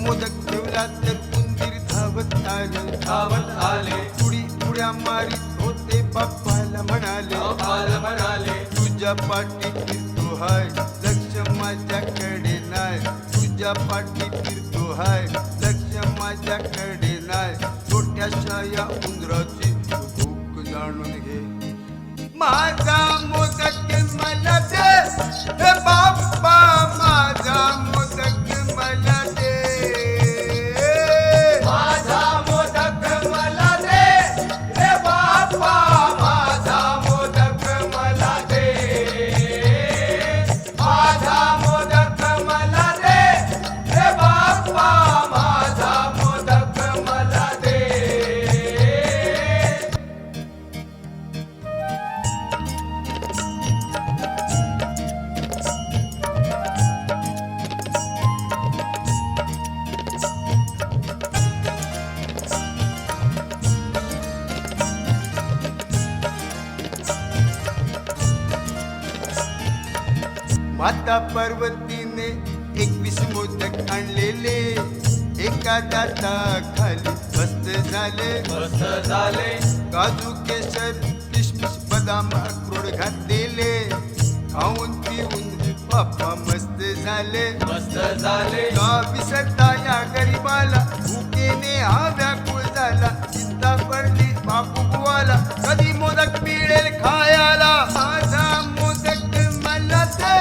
मोदक ठेवला तर उंदीर धावत आले उड्या मारीत होते बाप्पाला म्हणाले तुझ्या पाठी फिरतो हाय लक्ष माझ्याकडे नाही तुझ्या पाठी फिरतो हाय लक्ष माझ्याकडे नाही छोट्याशा या उंदराची भूक जाणून घे माझा मोदक मला दे हे बाप्पा माझा मोदक मला दे माझा मोदक मला दे रे बाप्पा माझा मोदक मला दे माझा मोदक मला दे रे बाप्पा माझा मोदक मला दे माता पार्वतीने 21 मोदक आणलेले एका दाताखाली मस्त झाले काजू केशर किशमिश बदाम अक्रोड घातलेले खाऊन पिऊन बाप्पा मस्त झाले का विसरता या गरीबाला भुकेने हा व्याकुळ झाला चिंता पडली बापू बुवाला कधी मोदक मिळेल खायला माझा मोदक मला दे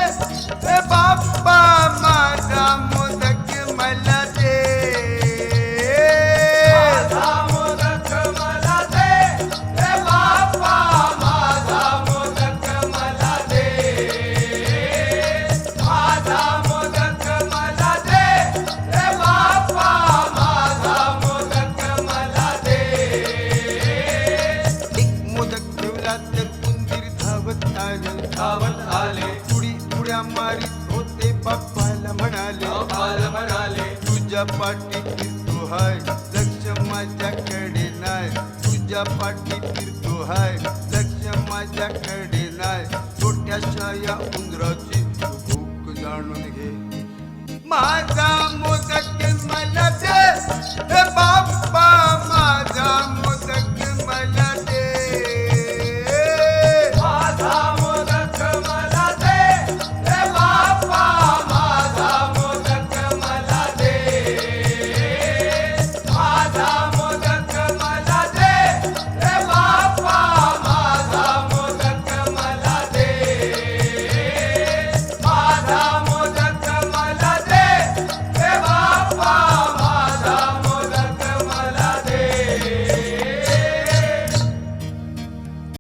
हे बाप्पा माझा मोदक मला दे माझा मोदक मला दे रे बाप्पा माझा मोदक मला दे माझा मोदक मला दे रे बाप्पा माझा मोदक मला दे एक मोदक ठेवला तर उंदीर धावत आले उड्या मारीत होते बाप्पाला म्हणाले तुझ्या पाठी फिरतो हाय लक्ष माझ्याकडे नाही तुझ्या पाठी फिरतो हाय लक्ष माझ्याकडे नाही छोट्याशा या उंदरा